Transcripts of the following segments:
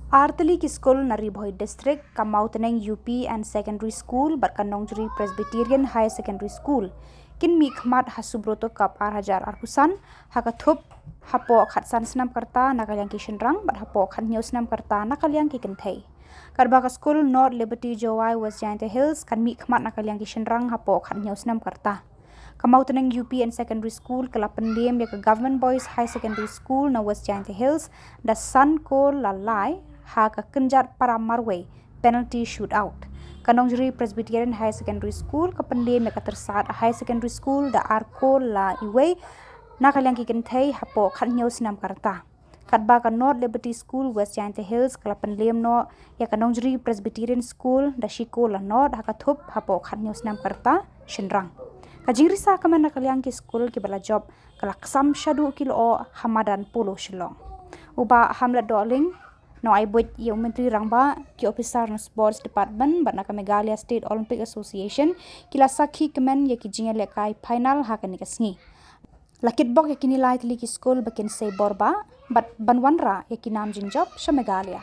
Artali ki Skul nari Bhoi district ka Mawtneng UP and secondary school barka Nongjri Presbyterian High Secondary School kin Mihkhmat ha Subroto kap arhajar arkusan haka thup hapo khatsan snam karta nakalyang ki shinrang bar hapo khat news nam karta nakalyang ki kenthei karba ka Skul North Liberty Jowai West Giant Hills kan Mihkhmat nakalyang ki shinrang hapo khat news nam karta Mawtneng UP and Secondary School kala pendiem ya ke Government Boys High Secondary School na West Giant Hills da Sun ko lalai ha ka kenjat para marway penalty shootout. Nongjri Presbyterian High Secondary School ka pendiem ya ka tersat High Secondary School da arko la iwe nakalyang ki kenthei hapo khat news nam karta. Kadba ka North Liberty School West Giant Hills kala pendiem no ya ka Nongjri Presbyterian School da shiko la North ha ka thup hapo khat news nam karta shinrang. Kajingrisa kaman nakalyang ki Skul ki bala job kala ksam shadu kilo hamadan polo Shillong. Uba hamlet doling no ai buat yo menteri rangba ki officer no sports department bana ka Meghalaya State Olympic Association kila sakhi kemen ya ki jinga lekai final ha kan kasngi. Lakit bok ya kini lai tli ki Skul bakin sei borba bat banwanra ya ki nam jing job sha Meghalaya.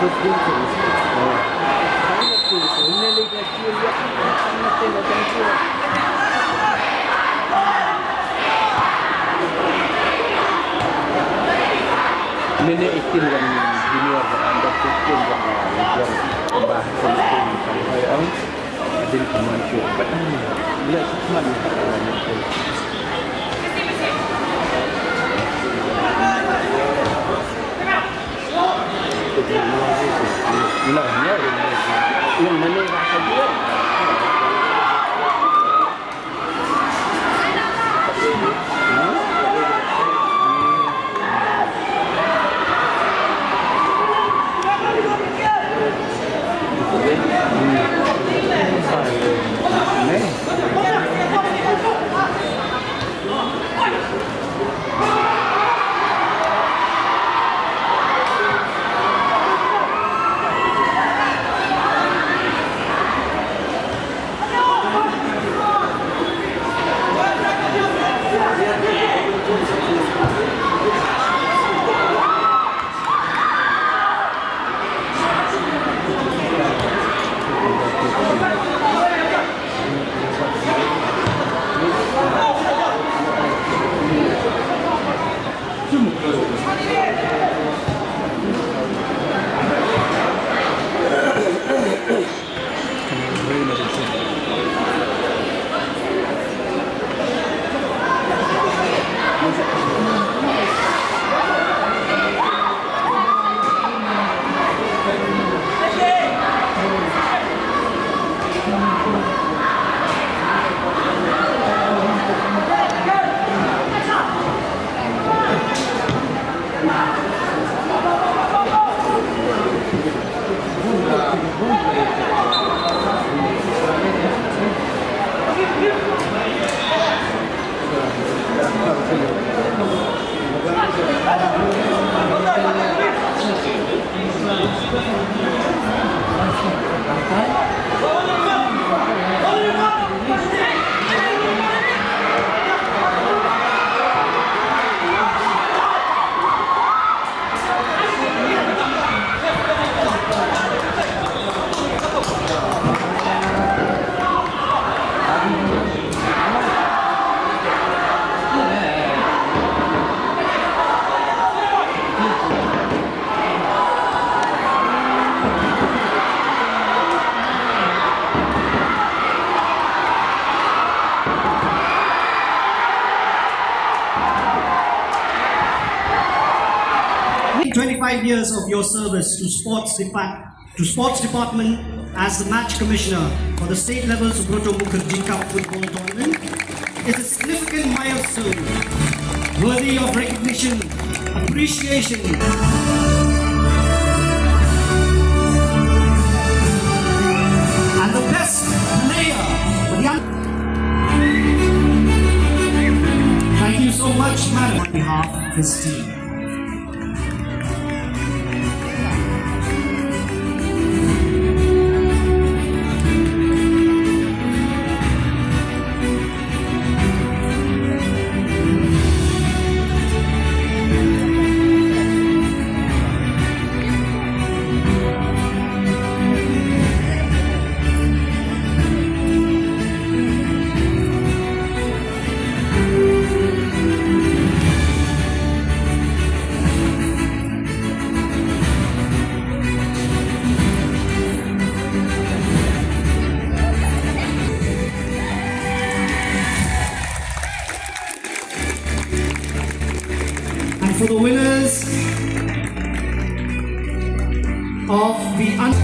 Nenek ikin dan junior anda fikir yang tambah sampai orang adil kemancur. Bila cuma yang mana rasa dia? Years of your service to sports department as the match commissioner for the state level Subroto Mukherjee Cup football tournament is a significant milestone worthy of recognition, appreciation. And the best player for the Thank you so much, madam, on behalf of his team. For the winners of the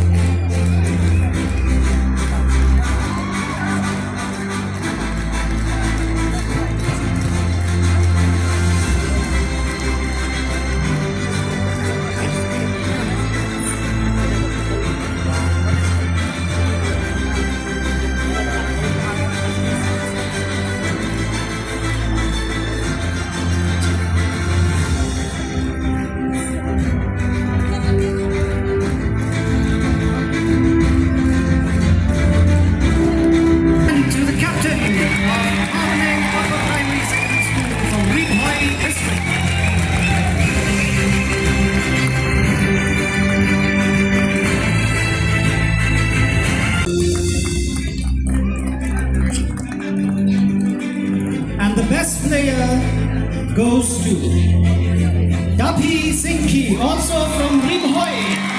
year goes to Dapi Singhi, also from Rimhoi.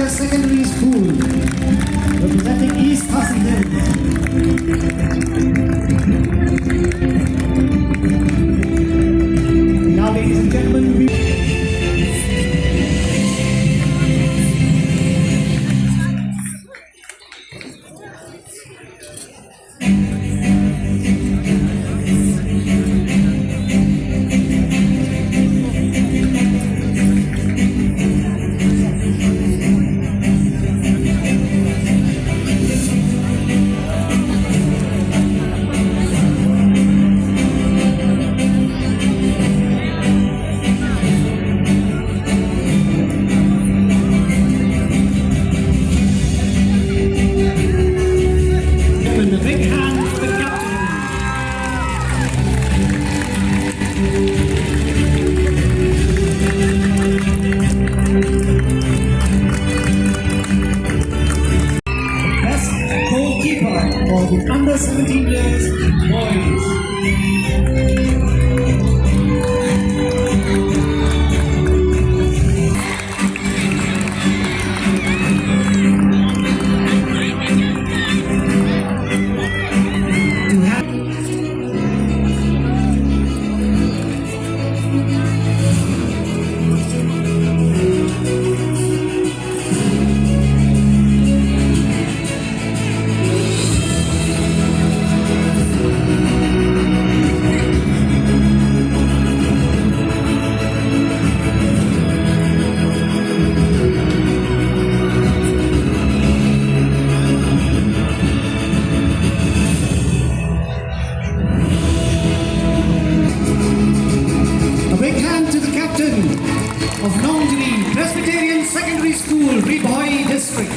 Secondary School, representing East Khasinews. Now, ladies and gentlemen, a big hand for the captain. Best goalkeeper for the under 17 years boys. Of Nongjri Presbyterian Secondary School, Rimhoi District.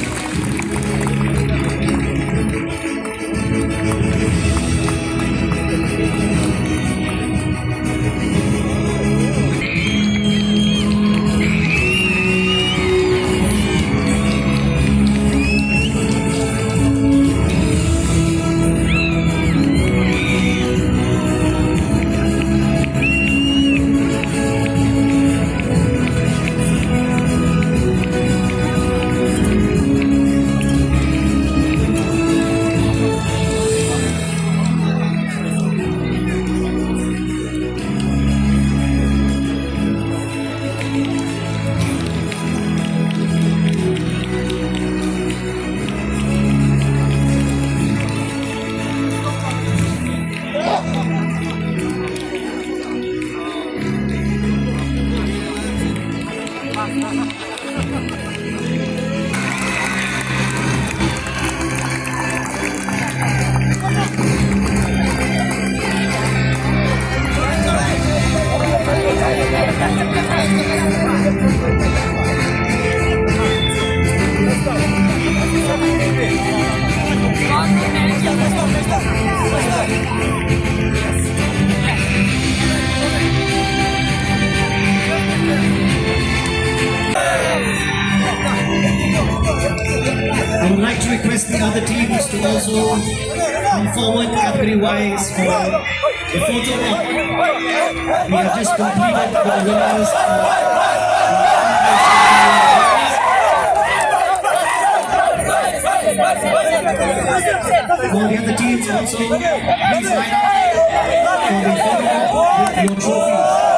I would like to request the other teams to also come forward category-wise for a photo op. We have just completed the winners. All the other teams also, please line up for the photo op with your trophies.